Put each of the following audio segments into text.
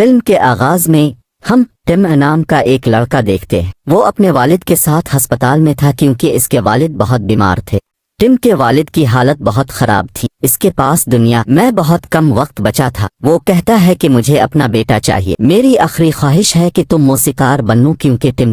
Film के आगाज में हम टिम नाम का एक लड़का देखते हैं। वो अपने वालिद के साथ अस्पताल में था क्योंकि इसके वालिद बहुत बीमार थे। टिम के वालिद की हालत बहुत खराब थी। इसके पास दुनिया में बहुत कम वक्त बचा था। वो कहता है कि मुझे अपना बेटा चाहिए, मेरी आखिरी ख्वाहिश है कि तुम मौसीकार बनो, क्योंकि टिम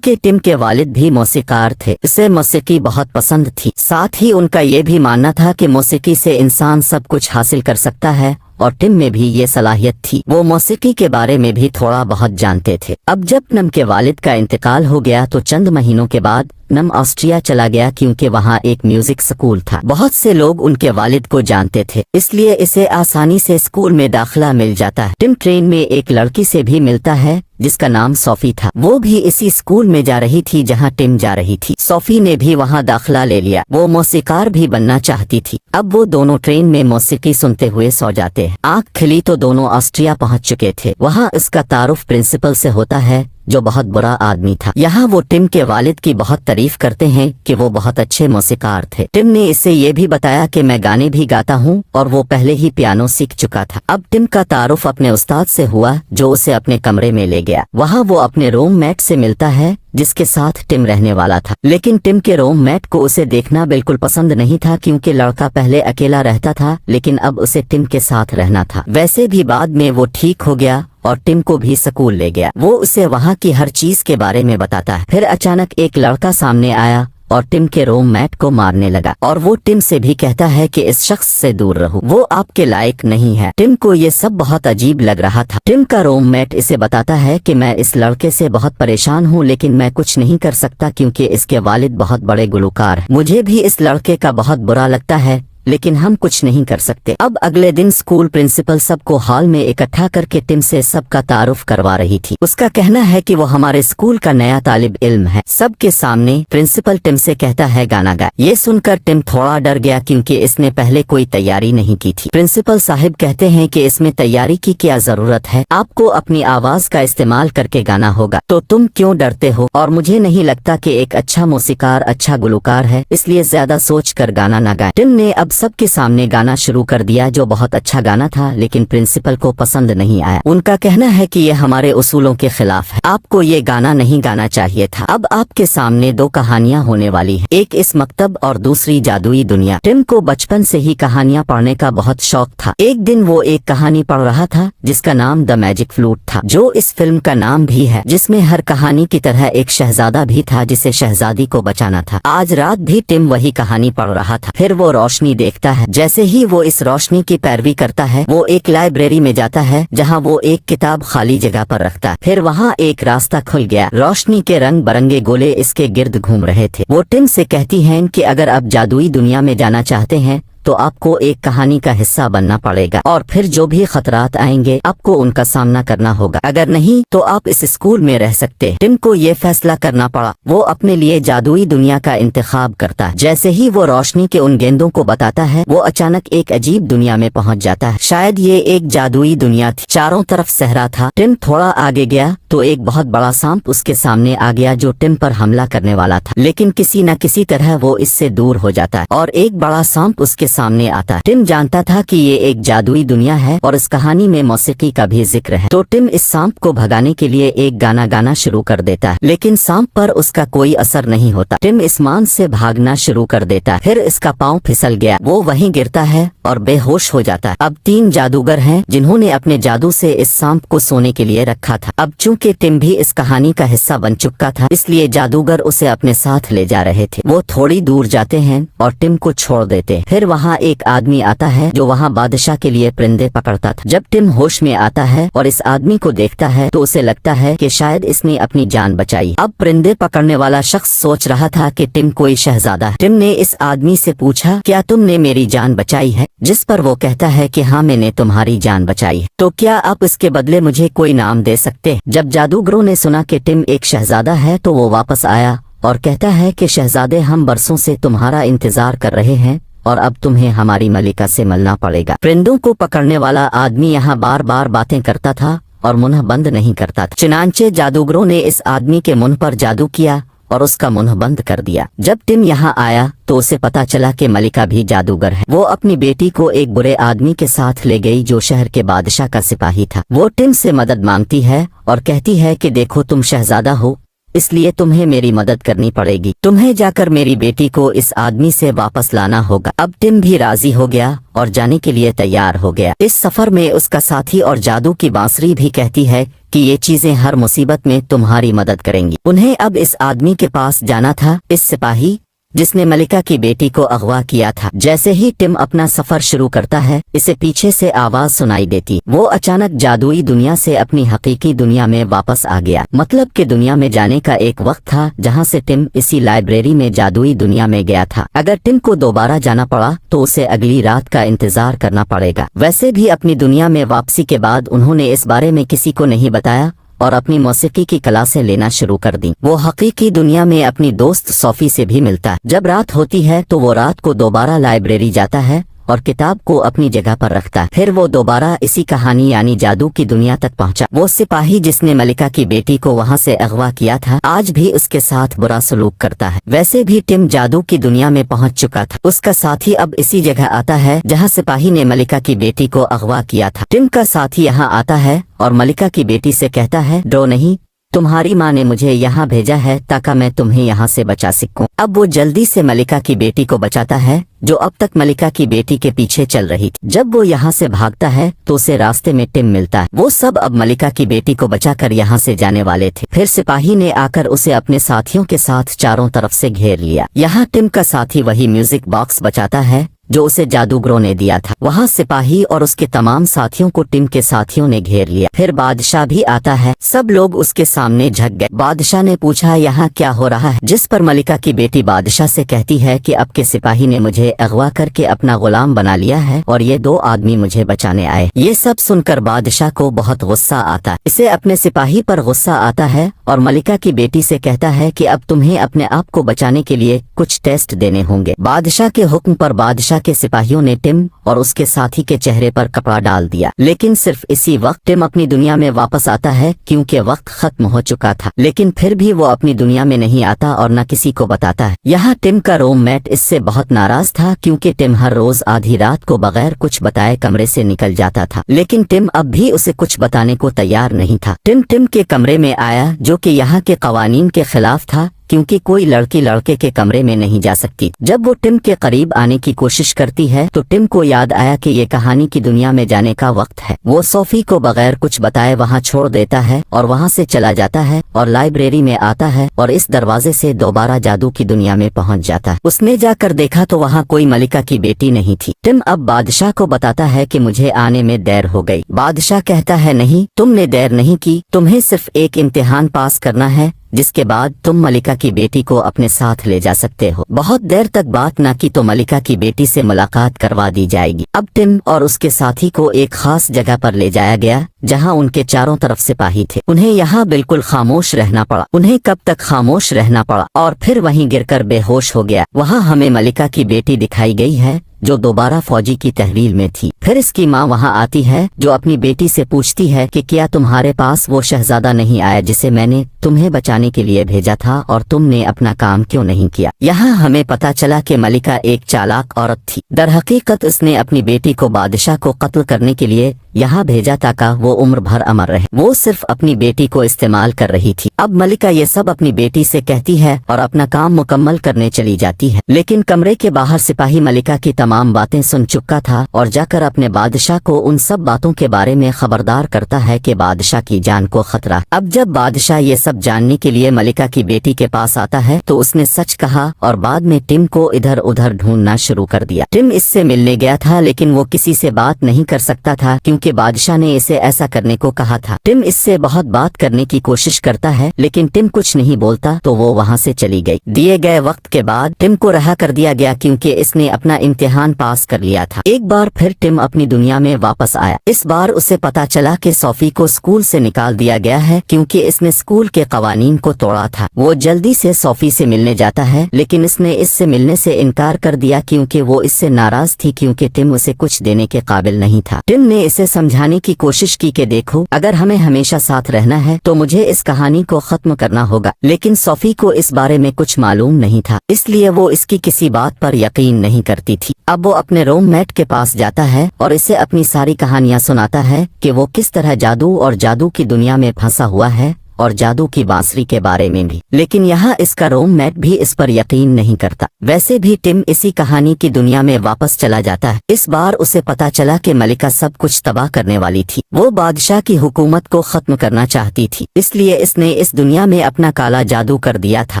के वालिद भी मौसीकार थे। इसे मौसीकी बहुत पसंद थी। साथ ही उनका ये भी मानना था कि मौसीकी से इंसान सब कुछ हासिल कर सकता है और टिम में भी ये सलाहियत थी। वो मौसीकी के बारे में भी थोड़ा बहुत जानते थे। अब जब नम के वालिद का इंतकाल हो गया तो चंद महीनों के बाद नम ऑस्ट्रिया चला गया क्योंकि वहाँ एक म्यूजिक स्कूल था। बहुत से लोग उनके वालिद को जानते थे, इसलिए इसे आसानी से स्कूल में दाखिला मिल जाता है। टिम ट्रेन में एक लड़की से भी मिलता है जिसका नाम सोफी था। वो भी इसी स्कूल में जा रही थी जहाँ टिम जा रही थी। सोफी ने भी वहाँ दाखिला ले लिया। वो मौसीकार भी बनना चाहती थी। अब वो दोनों ट्रेन में मौसीकी सुनते हुए सो जाते हैं। आँख खिली तो दोनों ऑस्ट्रिया पहुँच चुके थे। वहाँ इसका तारुफ प्रिंसिपल से होता है जो बहुत बुरा आदमी था। यहाँ वो टिम के वालिद की बहुत तारीफ करते हैं कि वो बहुत अच्छे मौसीकार थे। टिम ने इसे ये भी बताया कि मैं गाने भी गाता हूँ और वो पहले ही पियानो सीख चुका था। अब टिम का तारुफ अपने उस्ताद से हुआ जो उसे अपने कमरे में ले गया। वहाँ वो अपने रूममेट से मिलता है जिसके साथ टिम रहने वाला था। लेकिन टिम के रूममेट को उसे देखना बिल्कुल पसंद नहीं था क्योंकि लड़का पहले अकेला रहता था लेकिन अब उसे टिम के साथ रहना था। वैसे भी बाद में वो ठीक हो गया और टिम को भी स्कूल ले गया। वो उसे वहाँ की हर चीज के बारे में बताता है। फिर अचानक एक लड़का सामने आया और टिम के रूममेट को मारने लगा और वो टिम से भी कहता है कि इस शख्स से दूर रहो, वो आपके लायक नहीं है। टिम को ये सब बहुत अजीब लग रहा था। टिम का रूममेट इसे बताता है कि मैं इस लड़के से बहुत परेशान हूँ लेकिन मैं कुछ नहीं कर सकता क्योंकि इसके वालिद बहुत बड़े गुलकार हैं। मुझे भी इस लड़के का बहुत बुरा लगता है लेकिन हम कुछ नहीं कर सकते। अब अगले दिन स्कूल प्रिंसिपल सबको हॉल में इकट्ठा करके टिम से सबका तारुफ करवा रही थी। उसका कहना है कि वो हमारे स्कूल का नया तालिब इल्म है। सबके सामने प्रिंसिपल टिम से कहता है गाना गा। ये सुनकर टिम थोड़ा डर गया क्योंकि इसने पहले कोई तैयारी नहीं की थी। प्रिंसिपल साहिब कहते हैं कि इसमें तैयारी की क्या जरूरत है, आपको अपनी आवाज का इस्तेमाल करके गाना होगा, तो तुम क्यों डरते हो? और मुझे नहीं लगता कि एक अच्छा मौसीकार अच्छा गुलकार है, इसलिए ज्यादा सोच कर गाना न गाए। टिम ने अब सबके सामने गाना शुरू कर दिया जो बहुत अच्छा गाना था लेकिन प्रिंसिपल को पसंद नहीं आया। उनका कहना है कि ये हमारे उसूलों के खिलाफ है, आपको ये गाना नहीं गाना चाहिए था। अब आपके सामने दो कहानियां होने वाली हैं, एक इस मकतब और दूसरी जादुई दुनिया। टिम को बचपन से ही कहानियां पढ़ने का बहुत शौक था। एक दिन वो एक कहानी पढ़ रहा था जिसका नाम द मैजिक फ्लूट था, जो इस फिल्म का नाम भी है, जिसमें हर कहानी की तरह एक शहजादा भी था जिसे शहजादी को बचाना था। आज रात भी टिम वही कहानी पढ़ रहा था। फिर वो रोशनी देखता है। जैसे ही वो इस रोशनी की पैरवी करता है वो एक लाइब्रेरी में जाता है जहाँ वो एक किताब खाली जगह पर रखता है। फिर वहाँ एक रास्ता खुल गया। रोशनी के रंग बरंगे गोले इसके गिर्द घूम रहे थे। वो टिम से कहती हैं कि अगर आप जादुई दुनिया में जाना चाहते हैं तो आपको एक कहानी का हिस्सा बनना पड़ेगा और फिर जो भी खतरात आएंगे आपको उनका सामना करना होगा, अगर नहीं तो आप इस स्कूल में रह सकते। टिम को ये फैसला करना पड़ा। वो अपने लिए जादुई दुनिया का इंतखाब करता है। जैसे ही वो रोशनी के उन गेंदों को बताता है वो अचानक एक अजीब दुनिया में पहुंच जाता है। शायद ये एक जादुई दुनिया थी। चारों तरफ सहरा था। टिम थोड़ा आगे गया तो एक बहुत बड़ा सांप उसके सामने आ गया जो टिम पर हमला करने वाला था, लेकिन किसी न किसी तरह वो इससे दूर हो जाता है और एक बड़ा सांप उसके सामने आता है। टिम जानता था कि ये एक जादुई दुनिया है और इस कहानी में मौसीकी का भी जिक्र है, तो टिम इस सांप को भगाने के लिए एक गाना गाना शुरू कर देता है, लेकिन सांप पर उसका कोई असर नहीं होता। टिम इस मान से भागना शुरू कर देता है। फिर इसका पाँव फिसल गया, वो वहीं गिरता है और बेहोश हो जाता है। अब 3 जादूगर हैं जिन्होंने अपने जादू से इस सांप को सोने के लिए रखा था। अब चूंकि टिम भी इस कहानी का हिस्सा बन चुका था इसलिए जादूगर उसे अपने साथ ले जा रहे थे। वो थोड़ी दूर जाते हैं और टिम को छोड़ देते हैं। फिर वहाँ एक आदमी आता है जो वहाँ बादशाह के लिए परिंदे पकड़ता था। जब टिम होश में आता है और इस आदमी को देखता है तो उसे लगता है कि शायद इसने अपनी जान बचाई। अब परिंदे पकड़ने वाला शख्स सोच रहा था कि टिम कोई शहजादा है। टिम ने इस आदमी से पूछा, क्या तुमने मेरी जान बचाई है? जिस पर वो कहता है कि हाँ मैंने तुम्हारी जान बचाई है, तो क्या आप इसके बदले मुझे कोई नाम दे सकते? जब जादूगरों ने सुना कि टिम एक शहजादा है तो वो वापस आया और कहता है कि शहजादे हम बरसों से तुम्हारा इंतजार कर रहे हैं और अब तुम्हें हमारी मलिका से मिलना पड़ेगा। परिंदों को पकड़ने वाला आदमी यहाँ बार बार बातें करता था और मुंह बंद नहीं करता था। चुनांचे जादूगरों ने इस आदमी के मुंह पर जादू किया और उसका मुंह बंद कर दिया। जब टिम यहाँ आया तो उसे पता चला कि मलिका भी जादूगर है। वो अपनी बेटी को एक बुरे आदमी के साथ ले गई जो शहर के बादशाह का सिपाही था। वो टिम से मदद मांगती है और कहती है कि देखो तुम शहजादा हो, इसलिए तुम्हें मेरी मदद करनी पड़ेगी। तुम्हें जाकर मेरी बेटी को इस आदमी से वापस लाना होगा। अब टिम भी राजी हो गया और जाने के लिए तैयार हो गया। इस सफर में उसका साथी और जादू की बांसुरी भी कहती है कि ये चीजें हर मुसीबत में तुम्हारी मदद करेंगी। उन्हें अब इस आदमी के पास जाना था, इस सिपाही जिसने मलिका की बेटी को अगवा किया था। जैसे ही टिम अपना सफर शुरू करता है, इसे पीछे से आवाज सुनाई देती। वो अचानक जादुई दुनिया से अपनी हकीकी दुनिया में वापस आ गया। मतलब कि दुनिया में जाने का एक वक्त था जहाँ से टिम इसी लाइब्रेरी में जादुई दुनिया में गया था। अगर टिम को दोबारा जाना पड़ा तो उसे अगली रात का इंतजार करना पड़ेगा। वैसे भी अपनी दुनिया में वापसी के बाद उन्होंने इस बारे में किसी को नहीं बताया और अपनी मौसीकी की क्लासें लेना शुरू कर दी। वो हकीकी दुनिया में अपनी दोस्त सोफी से भी मिलता है। जब रात होती है तो वो रात को दोबारा लाइब्रेरी जाता है और किताब को अपनी जगह पर रखता है। फिर वो दोबारा इसी कहानी यानी जादू की दुनिया तक पहुंचा। वो सिपाही जिसने मलिका की बेटी को वहां से अगवा किया था, आज भी उसके साथ बुरा सलूक करता है। वैसे भी टिम जादू की दुनिया में पहुंच चुका था। उसका साथी अब इसी जगह आता है जहां सिपाही ने मलिका की बेटी को अगवा किया था। टिम का साथी यहाँ आता है और मलिका की बेटी से कहता है, डरो नहीं, तुम्हारी माँ ने मुझे यहाँ भेजा है ताकि मैं तुम्हें यहाँ से बचा सकूं। अब वो जल्दी से मलिका की बेटी को बचाता है जो अब तक मलिका की बेटी के पीछे चल रही थी। जब वो यहाँ से भागता है तो उसे रास्ते में टिम मिलता है। वो सब अब मलिका की बेटी को बचाकर यहाँ से जाने वाले थे। फिर सिपाही ने आकर उसे अपने साथियों के साथ चारों तरफ से घेर लिया। यहाँ टिम का साथी वही म्यूजिक बॉक्स बचाता है जो उसे जादूगरों ने दिया था। वहाँ सिपाही और उसके तमाम साथियों को टिम के साथियों ने घेर लिया। फिर बादशाह भी आता है। सब लोग उसके सामने झक गए। बादशाह ने पूछा, यहाँ क्या हो रहा है? जिस पर मलिका की बेटी बादशाह से कहती है कि अब के सिपाही ने मुझे अगवा करके अपना गुलाम बना लिया है और ये दो आदमी मुझे बचाने आए। ये सब सुनकर बादशाह को बहुत गुस्सा आता है। इसे अपने सिपाही पर गुस्सा आता है और मलिका की बेटी से कहता है कि अब तुम्हें अपने आप को बचाने के लिए कुछ टेस्ट देने होंगे। बादशाह के हुक्म पर बादशाह के सिपाहियों ने टिम और उसके साथी के चेहरे पर कपड़ा डाल दिया। लेकिन सिर्फ इसी वक्त टिम अपनी दुनिया में वापस आता है क्योंकि वक्त खत्म हो चुका था। लेकिन फिर भी वो अपनी दुनिया में नहीं आता और न किसी को बताता है। यहाँ टिम का रूममेट इससे बहुत नाराज था क्योंकि टिम हर रोज आधी रात को बगैर कुछ बताए कमरे से निकल जाता था। लेकिन टिम अब भी उसे कुछ बताने को तैयार नहीं था। टिम के कमरे में आया जो कि यहाँ के कवानीन के खिलाफ था क्योंकि कोई लड़की लड़के के कमरे में नहीं जा सकती। जब वो टिम के करीब आने की कोशिश करती है तो टिम को याद आया कि ये कहानी की दुनिया में जाने का वक्त है। वो सोफी को बगैर कुछ बताए वहाँ छोड़ देता है और वहाँ से चला जाता है और लाइब्रेरी में आता है और इस दरवाजे से दोबारा जादू की दुनिया में पहुँच जाता है। उसने जाकर देखा तो वहाँ कोई मलिका की बेटी नहीं थी। टिम अब बादशाह को बताता है कि मुझे आने में देर हो गई। बादशाह कहता है, नहीं, तुमने देर नहीं की, तुम्हें सिर्फ एक इम्तिहान पास करना है जिसके बाद तुम मलिका की बेटी को अपने साथ ले जा सकते हो। बहुत देर तक बात न की तो मलिका की बेटी से मुलाकात करवा दी जाएगी। अब टिम और उसके साथी को एक खास जगह पर ले जाया गया जहां उनके चारों तरफ सिपाही थे। उन्हें यहाँ बिल्कुल खामोश रहना पड़ा। उन्हें कब तक खामोश रहना पड़ा और फिर वहीं गिरकर बेहोश हो गया। वहाँ हमें मलिका की बेटी दिखाई गई है जो दोबारा फौजी की तहवील में थी। फिर इसकी माँ वहाँ आती है जो अपनी बेटी से पूछती है कि क्या तुम्हारे पास वो शहजादा नहीं आया जिसे मैंने तुम्हें बचाने के लिए भेजा था और तुमने अपना काम क्यों नहीं किया? यहाँ हमें पता चला कि मलिका एक चालाक औरत थी। दरहकीकत उसने अपनी बेटी को बादशाह को कत्ल करने के लिए यहाँ भेजा ताकि वो उम्र भर अमर रहे। वो सिर्फ अपनी बेटी को इस्तेमाल कर रही थी। अब मलिका ये सब अपनी बेटी से कहती है और अपना काम मुकम्मल करने चली जाती है। लेकिन कमरे के बाहर सिपाही मलिका की तमाम बातें सुन चुका था और जाकर अपने बादशाह को उन सब बातों के बारे में खबरदार करता है कि बादशाह की जान को खतरा। अब जब बादशाह ये सब जानने के लिए मलिका की बेटी के पास आता है तो उसने सच कहा और बाद में टिम को इधर उधर ढूंढना शुरू कर दिया। टिम इससे मिलने गया था लेकिन वो किसी से बात नहीं कर सकता था क्योंकि बादशाह ने इसे ऐसा करने को कहा था। टिम इससे बहुत बात करने की कोशिश करता है लेकिन टिम कुछ नहीं बोलता तो वो वहाँ से चली गई। दिए गए वक्त के बाद टिम को रहा कर दिया गया क्योंकि इसने अपना इम्तिहान पास कर लिया था। एक बार फिर टिम अपनी दुनिया में वापस आया। इस बार उसे पता चला कि सोफी को स्कूल से निकाल दिया गया है क्योंकि इसने स्कूल के कवानीन को तोड़ा था। वो जल्दी से सोफी से मिलने जाता है लेकिन इसने इससे मिलने से इनकार कर दिया क्योंकि वो इससे नाराज थी क्योंकि टिम उसे कुछ देने के काबिल नहीं था। टिम ने इसे समझाने की कोशिश की कि देखो, अगर हमें हमेशा साथ रहना है तो मुझे इस कहानी को खत्म करना होगा। लेकिन सोफी को इस बारे में कुछ मालूम नहीं था, इसलिए वो इसकी किसी बात पर यकीन नहीं करती थी। अब वो अपने रूममेट के पास जाता है और इसे अपनी सारी कहानियां सुनाता है कि वो किस तरह जादू और जादू की दुनिया में फंसा हुआ है और जादू की बांसुरी के बारे में भी। लेकिन यहाँ इसका रूममेट भी इस पर यकीन नहीं करता। वैसे भी टिम इसी कहानी की दुनिया में वापस चला जाता है। इस बार उसे पता चला कि मलिका सब कुछ तबाह करने वाली थी। वो बादशाह की हुकूमत को खत्म करना चाहती थी, इसलिए इसने इस दुनिया में अपना काला जादू कर दिया था।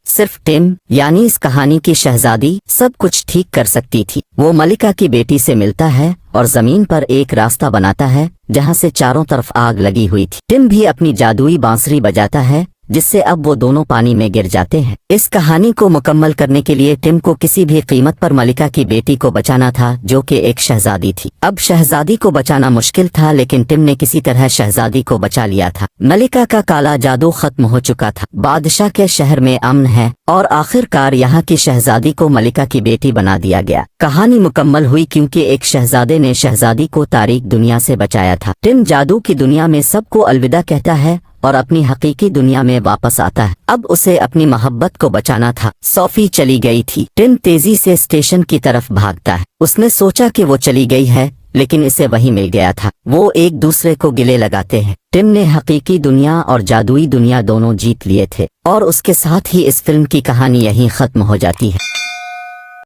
सिर्फ टिम यानी इस कहानी की शहजादी सब कुछ ठीक कर सकती थी। वो मलिका की बेटी से मिलता है और जमीन पर एक रास्ता बनाता है जहां से चारों तरफ आग लगी हुई थी। टिम भी अपनी जादुई बांसुरी बजाता है, जिससे अब वो दोनों पानी में गिर जाते हैं। इस कहानी को मुकम्मल करने के लिए टिम को किसी भी कीमत पर मलिका की बेटी को बचाना था, जो कि एक शहजादी थी। अब शहजादी को बचाना मुश्किल था, लेकिन टिम ने किसी तरह शहजादी को बचा लिया था। मलिका का काला जादू खत्म हो चुका था, बादशाह के शहर में अमन है और आखिरकार यहाँ की शहजादी को मलिका की बेटी बना दिया गया। कहानी मुकम्मल हुई क्योंकि एक शहजादे ने शहजादी को तारीक दुनिया से बचाया था। टिम जादू की दुनिया में सबको अलविदा कहता है और अपनी हकीकी दुनिया में वापस आता है। अब उसे अपनी मोहब्बत को बचाना था। सोफी चली गई थी। टिम तेजी से स्टेशन की तरफ भागता है। उसने सोचा कि वो चली गई है, लेकिन इसे वही मिल गया था। वो एक दूसरे को गिले लगाते हैं। टिम ने हकीकी दुनिया और जादुई दुनिया दोनों जीत लिए थे और उसके साथ ही इस फिल्म की कहानी यहीं खत्म हो जाती है।